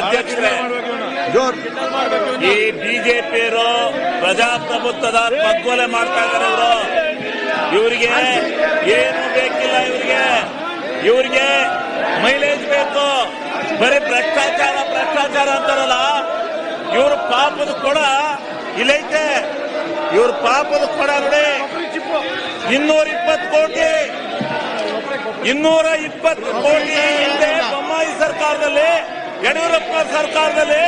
ಅಧ್ಯಕ್ಷರೇ, ಈ ಬಿಜೆಪಿಯವರು ಪ್ರಜಾಪ್ರಭುತ್ವದ ಕಗ್ಗೊಲೆ ಮಾಡ್ತಾ ಇದ್ದಾರೆ. ಇವರಿಗೆ ಏನು ಬೇಕಿಲ್ಲ, ಇವರಿಗೆ ಮೈಲೇಜ್ ಬೇಕು, ಬರೀ ಭ್ರಷ್ಟಾಚಾರ ಅಂತಾರಲ್ಲ. ಇವ್ರ ಪಾಪದ ಕೊಡ ಇಲ್ಲೈತೆ, ಇವ್ರ ಪಾಪದ ಕೊಡ ನೋಡಿ. 220 ಕೋಟಿ 220 ಕೋಟಿ ಹಿಂದೆ ಬೊಮ್ಮಾಯಿ ಸರ್ಕಾರದಲ್ಲಿ, ಯಡಿಯೂರಪ್ಪ ಸರ್ಕಾರದಲ್ಲಿ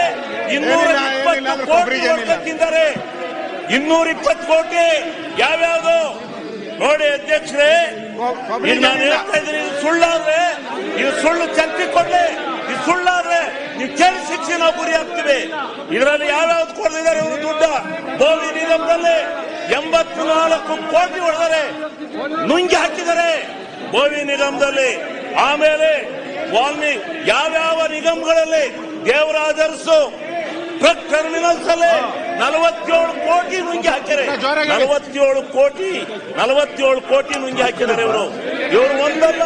220 ಕೋಟಿ ತಿಂದರೆ 220 ಕೋಟಿ ಯಾವ್ಯಾವುದು ನೋಡಿ ಅಧ್ಯಕ್ಷರೇ. ನಾನು ಹೇಳ್ತಾ ಇದ್ದೀನಿ, ಇದು ಸುಳ್ಳಾದ್ರೆ, ಇದು ಸುಳ್ಳು ಚರ್ಚೆ ಕೊಡ್ಲಿ. ಇದು ಸುಳ್ಳಾದ್ರೆ ನೀವು ಕೇಳಿ ಶಿಕ್ಷೆ ನಾವು ಗುರಿ ಹಾಕ್ತೀವಿ. ಇದರಲ್ಲಿ ಯಾವ್ಯಾವ್ದು ಕೊಡ್ತಿದ್ದಾರೆ ಇವರು ದುಡ್ಡ. ಬೋವಿ ನಿಗಮದಲ್ಲಿ 84 ಕೋಟಿ ಹೊಡೆದರೆ ನುಂಗಿ ಹಾಕಿದ್ದಾರೆ ಬೋವಿ ನಿಗಮದಲ್ಲಿ. ಆಮೇಲೆ ಯಾವ್ಯಾವ ನಿಗಮಗಳಲ್ಲಿ ದೇವರಾಜ ಅರಸು ಟ್ರಕ್ ಟರ್ಮಿನಲ್ಸ್ ಅಲ್ಲಿ 47 ಕೋಟಿ ನುಂಗಿ ಹಾಕಿದ್ದಾರೆ. 47 ಕೋಟಿ ನುಂಗಿ ಹಾಕಿದ್ದಾರೆ ಇವರು ಒಂದಲ್ಲ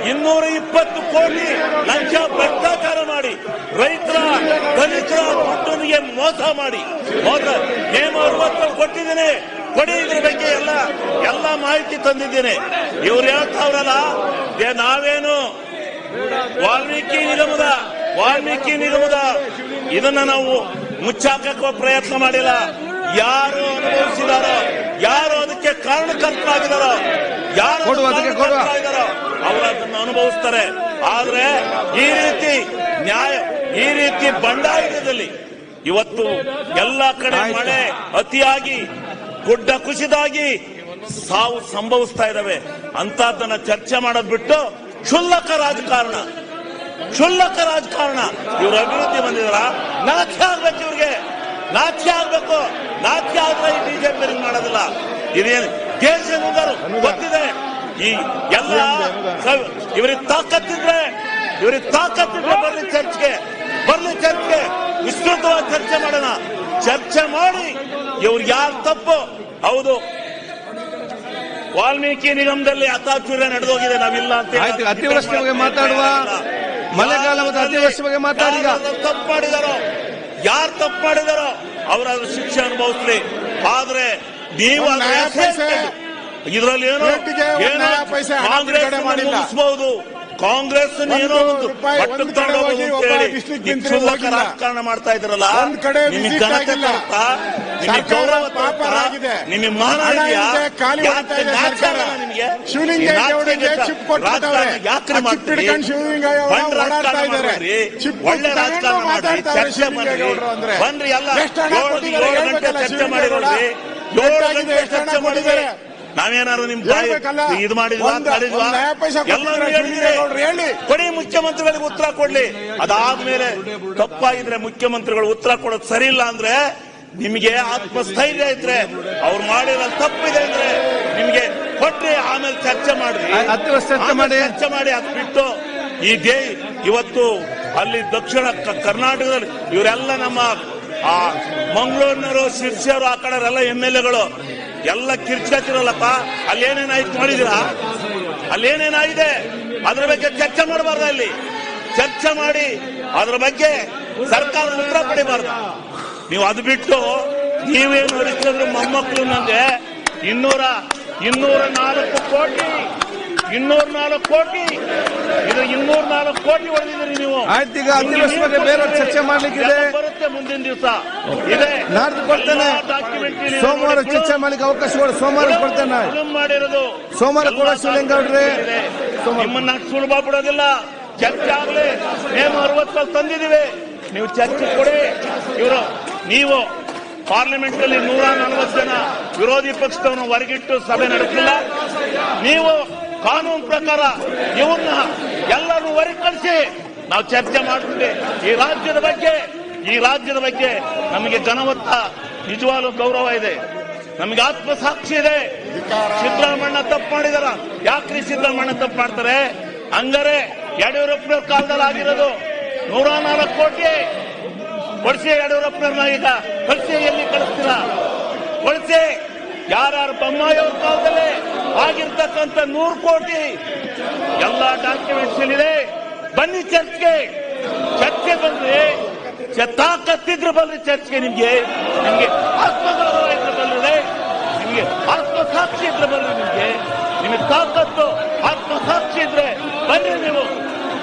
220 ಕೋಟಿ ಲಂಚ ಭ್ರಷ್ಟಾಚಾರ ಮಾಡಿ ರೈತರ ದಲಿತರ ದುಡ್ಡಿಗೆ ಮೋಸ ಮಾಡಿ ನೇಮ 60 ಕೊಟ್ಟಿದ್ದೇನೆ, ಕೊಡಿ. ಇದ್ರ ಬಗ್ಗೆ ಎಲ್ಲ ಮಾಹಿತಿ ತಂದಿದ್ದೇನೆ. ಇವ್ರು ಹೇಳ್ತಾವ್ರಲ್ಲ, ನಾವೇನು ವಾಲ್ಮೀಕಿ ನಿಗಮದ ಇದನ್ನ ನಾವು ಮುಚ್ಚಾಕುವ ಪ್ರಯತ್ನ ಮಾಡಿಲ್ಲ. ಯಾರು ಅನುಭವಿಸಿದಾರೋ, ಯಾರು ಅದಕ್ಕೆ ಕಾರಣಕರ್ತರಾಗಿದ್ದಾರೋ, ಯಾರು ಅವರು ಅದನ್ನು ಅನುಭವಿಸ್ತಾರೆ. ಆದ್ರೆ ಈ ರೀತಿ ಬಂಡಾಯದಲ್ಲಿ ಇವತ್ತು ಎಲ್ಲಾ ಕಡೆ ಮಳೆ ಅತಿಯಾಗಿ ಗುಡ್ಡ ಕುಸಿದಾಗಿ ಸಾವು ಸಂಭವಿಸ್ತಾ ಇದ್ದಾವೆ. ಅಂತದನ್ನ ಚರ್ಚೆ ಮಾಡೋದ್ ಬಿಟ್ಟು ಕ್ಷುಲ್ಲಕ ರಾಜಕಾರಣ ಇವ್ರ ಅಭಿವೃದ್ಧಿ ಬಂದಿದಾರ. ನಾಚಿಕೆ ಆಗ್ಬೇಕು, ಇವ್ರಿಗೆ ನಾಚಿಕೆ ಆಗ್ಬೇಕು. ನಾಚಿಕೆ ಆದ್ರೆ ಈ ಬಿಜೆಪಿ ಮಾಡೋದಿಲ್ಲ. ಇದೇನು ದೇಶದವರು ಗೊತ್ತಿದೆ. ಈ ಎಲ್ಲ ಇವರಿಗೆ ತಾಕತ್ತಿದ್ರೆ ಬರ್ಲಿ ಚರ್ಚೆಗೆ ವಿಸ್ತೃತವಾಗಿ ಚರ್ಚೆ ಮಾಡೋಣ. ಚರ್ಚೆ ಮಾಡಿ ಇವ್ರಿಗೆ ಯಾರು ತಪ್ಪು. ಹೌದು, ವಾಲ್ಮೀಕಿ ನಿಗಮದಲ್ಲಿ ಅತಾಚುರ್ಯ ನಡೆದೋಗಿದೆ, ನಾವಿಲ್ಲ ಅಂತ. ಅತಿವೃಷ್ಟಿ ಬಗ್ಗೆ ಮಾತಾಡುವ, ಮಳೆಗಾಲ ಮತ್ತು ಅತಿವೃಷ್ಟಿ ಬಗ್ಗೆ ಮಾತಾಡಿ. ಯಾರು ತಪ್ಪು ಮಾಡಿದಾರೋ ಅವರಾದ್ರೂ ಶಿಕ್ಷೆ ಅನುಭವಿಸ್ಲಿ. ಆದ್ರೆ ನೀವು ಇದರಲ್ಲಿ ಏನೋ ಮುಗಿಸಬಹುದು. ಕಾಂಗ್ರೆಸ್ ಏನೋ ಒಂದು ಮಟ್ಟಕ್ಕೆ ತಗೊಂಡೋಗೋದು ಅಂತ ಹೇಳಿ ಕ್ಷುಲ್ಲಕ ರಾಜಕಾರಣ ಮಾಡ್ತಾ ಇದ್ರಲ್ಲ. ನಿಮಗೆ ಘನತೆ ತರುತ್ತಾ, ನಿಮಗೆ ಗೌರವ ತರುತ್ತಾ, ನಿಮಗೆ ಮಾನ ಇದೆಯಾ? ಯಾಕ್ರೆ ಮಾಡ್ತೀರಿ? ಒಳ್ಳೆ ರಾಜಕಾರಣ ಮಾಡ್ರಿ, ಚರ್ಚೆ ಮಾಡ್ರಿ. ಬನ್ರಿ, ಎಲ್ಲ 7 ಗಂಟೆ ಚರ್ಚೆ ಮಾಡಿರೋದ್ರಿ. 7 ಗಂಟೆ ಚರ್ಚೆ ಮಾಡಿದ್ದಾರೆ. ನಾವೇನಾದ್ರು ನಿಮ್ ಇದು ಮಾಡಿದ್ವಾ, ಕೊಡಿ, ಮುಖ್ಯಮಂತ್ರಿಗಳಿಗೆ ಉತ್ತರ ಕೊಡ್ಲಿ. ಅದಾದ್ಮೇಲೆ ತಪ್ಪಾಗಿದ್ರೆ ಮುಖ್ಯಮಂತ್ರಿಗಳು ಉತ್ತರ ಕೊಡೋದು ಸರಿ ಇಲ್ಲ ಅಂದ್ರೆ, ನಿಮ್ಗೆ ಆತ್ಮಸ್ಥೈರ್ಯ ಇದ್ರೆ, ಅವ್ರು ಮಾಡಿರೋ ತಪ್ಪಿದೆ ಅಂದ್ರೆ ನಿಮ್ಗೆ ಕೊಟ್ರಿ, ಆಮೇಲೆ ಚರ್ಚೆ ಮಾಡ್ರಿ. ಚರ್ಚೆ ಮಾಡಿ ಅದು ಬಿಟ್ಟು ಇವತ್ತು ಅಲ್ಲಿ ದಕ್ಷಿಣ ಕರ್ನಾಟಕದಲ್ಲಿ ಇವರೆಲ್ಲ ನಮ್ಮ ಮಂಗಳೂರಿನವರು, ಶಿರ್ಸಿಯವರು, ಆ ಕಡೆ ಎಲ್ಲ MLAಗಳು ಎಲ್ಲ ಕಿರ್ಚಾತಿರಲ್ಲಪ್ಪ. ಅಲ್ಲೇನೇನಾಯ್ತು ನೋಡಿದಿರಾ? ಅಲ್ಲೇನೇನಾಗಿದೆ ಅದ್ರ ಬಗ್ಗೆ ಚರ್ಚೆ ಮಾಡಬಾರ್ದು. ಅಲ್ಲಿ ಚರ್ಚೆ ಮಾಡಿ ಅದ್ರ ಬಗ್ಗೆ ಸರ್ಕಾರ ಉತ್ತರ ಪಡಿಬಾರ್ದು. ನೀವು ಅದು ಬಿಟ್ಟು ನೀವೇನು ಹರಿಸಿದ್ರು ಮೊಮ್ಮಕ್ಕಳು ನಂಗೆ 204 ಕೋಟಿ ಇದು 204 ಕೋಟಿ ಹೊಡೆದಿದ್ದೀರಿ ನೀವು. ಈಗ ಅತಿವೃಷ್ಟಿ ಬಗ್ಗೆ ಬೇರೆ ಚರ್ಚೆ ಮಾಡ್ಲಿಕ್ಕಿದೆ, ಬರುತ್ತೆ ಮುಂದಿನ ದಿವಸ ಇದೆ. ನಾಡ್ದು ಕೊಡ್ತೇನೆ, ಸೋಮವಾರ ಚರ್ಚೆ ಮಾಡ್ಲಿಕ್ಕೆ ಅವಕಾಶ ಕೊಡಿ. ಸೋಮವಾರ ಕೊಡ್ತೇನೆ, ಮಾಡಿರೋದು ಸೋಮವಾರ ಕೂಡ ಶಿವಲಿಂಗೌಡ್ರೆ ನಿಮ್ಮನ್ನ ಸುಲಭ ಬಿಡೋದಿಲ್ಲ. ಚರ್ಚೆ ಆಗ್ಲಿ. ನೇಮ 60 ತಂದಿದ್ದೀವಿ, ನೀವು ಚರ್ಚೆ ಕೊಡಿ. ನೀವು ಪಾರ್ಲಿಮೆಂಟ್ ಅಲ್ಲಿ 140 ಜನ ವಿರೋಧಿ ಪಕ್ಷದವನು ಹೊರಗಿಟ್ಟು ಸಭೆ ನಡೆಸಿಲ್ಲ. ನೀವು ಕಾನೂನು ಪ್ರಕಾರ ಇವನ್ನ ಎಲ್ಲರೂ ಹೊರಗೆ ಕಳಿಸಿ ನಾವು ಚರ್ಚೆ ಮಾಡ್ತೀವಿ. ಈ ರಾಜ್ಯದ ಬಗ್ಗೆ ನಮಗೆ ಘನವತ್ತ ನಿಜವಾಗ್ಲೂ ಗೌರವ ಇದೆ, ನಮಗೆ ಆತ್ಮಸಾಕ್ಷಿ ಇದೆ. ಸಿದ್ದರಾಮಣ್ಣ ತಪ್ಪು ಮಾಡಿದಾರ. ಯಾಕ್ರಿ ಸಿದ್ದರಾಮಣ್ಣ ತಪ್ಪು ಮಾಡ್ತಾರೆ? ಹಂಗಾರೆ ಯಡಿಯೂರಪ್ಪನವ್ರ ಕಾಲದಲ್ಲಿ ಆಗಿರೋದು 104 ಕೋಟಿ ಕೊಡಿಸಿ. ಯಡಿಯೂರಪ್ಪನವ್ರನ್ನ ಈಗ ಕಳಿಸಿ, ಎಲ್ಲಿ ಕಳಿಸ್ತೀರಾ? ಕೊಡಿಸಿ. ಯಾರ್ಯಾರು ಬೊಮ್ಮಾಯಿಯವ್ರ ಕಾಲದಲ್ಲಿ ಆಗಿರ್ತಕ್ಕಂಥ 100 ಕೋಟಿ ಎಲ್ಲ ಡಾಕ್ಯುಮೆಂಟ್ಸ್ ಇದೆ. ಬನ್ನಿ ಚರ್ಚೆ ಬಂದ್ರೆ ತಾಕತ್ತಿದ್ರೆ ಬಲ್ರಿ ಚರ್ಚ್ಗೆ. ನಿಮ್ಗೆ ಆತ್ಮಗೌರವ ಇದ್ರೆ ಬಲ್ರಿ, ನಿಮ್ಗೆ ಆತ್ಮಸಾಕ್ಷಿ ಇದ್ರೆ ಬಲ್ರಿ, ನಿಮಗೆ ತಾಕತ್ತು ಆತ್ಮಸಾಕ್ಷಿ ಇದ್ರೆ ಬನ್ನಿ ನೀವು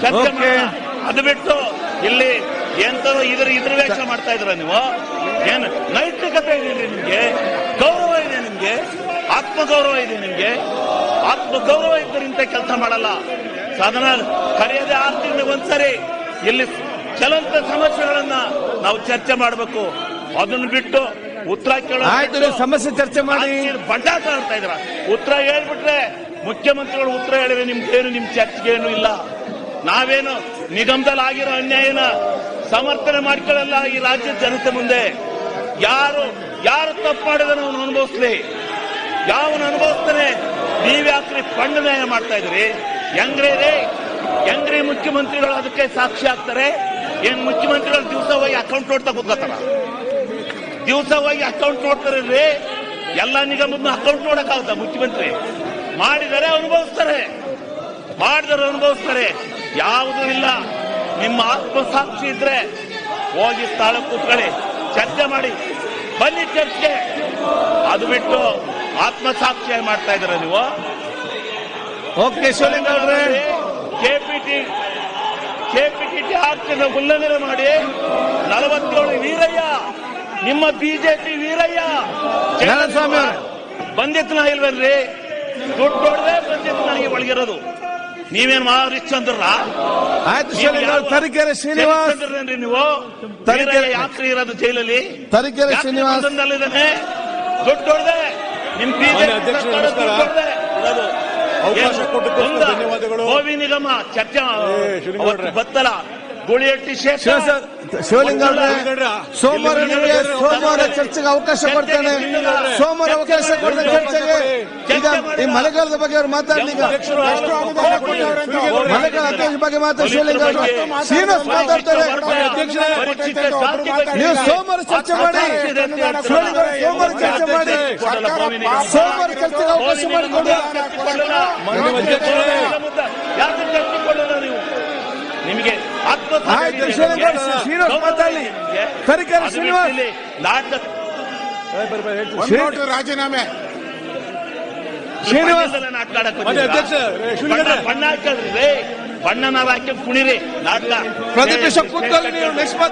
ಚರ್ಚೆ ಮಾಡೋಣ. ಅದು ಬಿಟ್ಟು ಇಲ್ಲಿ ಎಂತದೋ ಇದ್ರ ವೇಷ ಮಾಡ್ತಾ ಇದ್ರ ನೀವು. ಏನು ನೈತಿಕತೆ ಇದೆ ನಿಮ್ಗೆ? ಗೌರವ ಇದೆ ನಿಮ್ಗೆ? ಆತ್ಮಗೌರವ ಇದೆ ನಿಮ್ಗೆ? ಆತ್ಮಗೌರವ ಇದ್ದರಿಂದ ಕೆಲಸ ಮಾಡಲ್ಲ. ಸದನ ಕರೆಯದೆ 6 ತಿಂಗಳಿಗೆ ಒಂದ್ಸರಿ ಇಲ್ಲಿ ಚಲಂತ ಸಮಸ್ಯೆಗಳನ್ನ ನಾವು ಚರ್ಚೆ ಮಾಡಬೇಕು. ಅದನ್ನು ಬಿಟ್ಟು ಉತ್ತರ ಕೇಳೋ ಸಮಸ್ಯೆ ಚರ್ಚೆ ಮಾಡಿ ಬಂಡಾಟ ಆಡ್ತಾ ಇದ್ರ. ಉತ್ತರ ಹೇಳ್ಬಿಟ್ರೆ ಮುಖ್ಯಮಂತ್ರಿಗಳು ಉತ್ತರ ಹೇಳಿದ್ರೆ ನಿಮ್ಗೇನು, ನಿಮ್ ಚರ್ಚೆಗೇನು ಇಲ್ಲ. ನಾವೇನು ನಿಗಮದಲ್ಲಿ ಆಗಿರೋ ಅನ್ಯಾಯನ ಸಮರ್ಥನೆ ಮಾಡ್ಕೊಳ್ಳಲ್ಲ ಈ ರಾಜ್ಯದ ಜನತೆ ಮುಂದೆ. ಯಾರು ತಪ್ಪು ಮಾಡಿದ್ರೆ ಅವನು ಅನುಭವಿಸ್ಲಿ, ಯಾವನು ಅನುಭವಿಸ್ತಾನೆ. ನೀವ್ಯಾಕ್ರಿ ನ್ಯಾಯ ಮಾಡ್ತಾ ಇದ್ರಿ? ಹೆಂಗ್ರಿ ಮುಖ್ಯಮಂತ್ರಿಗಳು ಅದಕ್ಕೆ ಸಾಕ್ಷಿ ಆಗ್ತಾರೆ? ಏನ್ ಮುಖ್ಯಮಂತ್ರಿಗಳು ದಿವಸ ಹೋಗಿ ಅಕೌಂಟ್ ನೋಡ್ತಾ ಕೂತ್ಕೋತಾರ? ದಿವಸ ಹೋಗಿ ಅಕೌಂಟ್ ನೋಡ್ತಾರ್ರಿ? ಎಲ್ಲ ನಿಗಮದ ಅಕೌಂಟ್ ನೋಡಕ್ಕಾಗುತ್ತಾ? ಮುಖ್ಯಮಂತ್ರಿ ಮಾಡಿದರೆ ಅನುಭವಿಸ್ತಾರೆ, ಮಾಡಿದರೆ ಅನುಭವಿಸ್ತಾರೆ. ಯಾವುದೂ ಇಲ್ಲ. ನಿಮ್ಮ ಆತ್ಮಸಾಕ್ಷಿ ಇದ್ರೆ ಹೋಗಿ ಸ್ಥಳ ಕೂತ್ಕೊಳ್ಳಿ, ಚರ್ಚೆ ಮಾಡಿ, ಬನ್ನಿ ಚರ್ಚೆಗೆ. ಅದು ಬಿಟ್ಟು ಆತ್ಮಸಾಕ್ಷಿ ಮಾಡ್ತಾ ಇದ್ದೀರ ನೀವು. ಓಕೆ ಶಿವಲಿಂಗೌಡ್ರೆ, ಕೆಪಿಟಿ ಆಕ್ಟ್ ಉಲ್ಲಂಘನೆ ಮಾಡಿ 47 ವೀರಯ್ಯ, ನಿಮ್ಮ ಬಿಜೆಪಿ ವೀರಯ್ಯ ನಾರಾಯಣಸ್ವಾಮಿ ಬಂದಿತ್ತು ಇಲ್ವಲ್ರಿ? ದುಡ್ಡು ಹೊಡೆದೇ ಬಂದಿತ್ತು ನನಗೆ ಒಳಗಿರೋದು. ನೀವೇನ್ ರಿಚ್ ಅಂದ್ರ? ಆಯ್ತು ಶಿವಲಿಂಗೌಡ್ರೆ. ತರೀಕೆರೆ ಶ್ರೀನಿವಾಸ್ ನೀವು ಯಾಕ್ರಿ ಇರೋದು ಜೈಲಲ್ಲಿ? ತರೀಕೆರೆ ಶ್ರೀನಿವಾಸ್ ಇದ್ದಾನೆ. ದುಡ್ಡು ಹೊಡೆದೆ ನಿಮ್ ಬಿಜೆಪಿ ಧನ್ಯವಾದಗಳು. ಗೋವಿ ನಿಗಮ ಚರ್ಚೆ ಬತ್ತಲ್ಲ ಗುಳಿಹಟ್ಟಿ ಶಿವಲಿಂಗೌಡ್ರೆ, ಸೋಮವಾರ ಚರ್ಚೆಗೆ ಅವಕಾಶ ಕೊಡ್ತೇನೆ. ಸೋಮವಾರ ಅವಕಾಶ ಕೊಡ್ತೇನೆ ಚರ್ಚೆಗೆ. ಈಗ ಈ ಮಳೆಗಾಲದ ಬಗ್ಗೆ ಅವ್ರು ಮಾತಾಡ್ಲಿ. ಈಗ ಮಳೆಗಾಲ ಅಧ್ಯಕ್ಷ ಬಗ್ಗೆ ಮಾತಾಡಿ ಶಿವಲಿಂಗೌಡ್ರೆ. ಶ್ರೀನಿವಾಸ್ ಮಾತಾಡ್ತಾರೆ. ನೀವು ಸೋಮವಾರ ಚರ್ಚೆ ಮಾಡಿ ಶಿವಲಿಂಗೌಡ್ರೆ, ಸೋಮವಾರ ಚರ್ಚೆ ಮಾಡಿ, ಸೋಮವಾರ ಚರ್ಚೆಗೆ ಅವಕಾಶ ಮಾಡಿಕೊಡಿ. ನಿಮಗೆ ಶ್ರೀನಿವಾಸ್ ಮಾತಾಡಲಿ. ತರೀಕೆರೆ ಶ್ರೀನಿವಾಸ್ ರಾಜೀನಾಮೆ. ಶ್ರೀನಿವಾಸ್ ಬಣ್ಣ ಹಾಕಲ್ರಿ, ಬಣ್ಣ ನಾವ್ ಹಾಕಿ ಕುಣಿರಿ ನಾಟಕ ಪ್ರತಿಪಕ್ಷ ಕೂತ್ಕೊಳ್ಳಿ. ನೀವು ನೆಕ್ಸ್ಟ್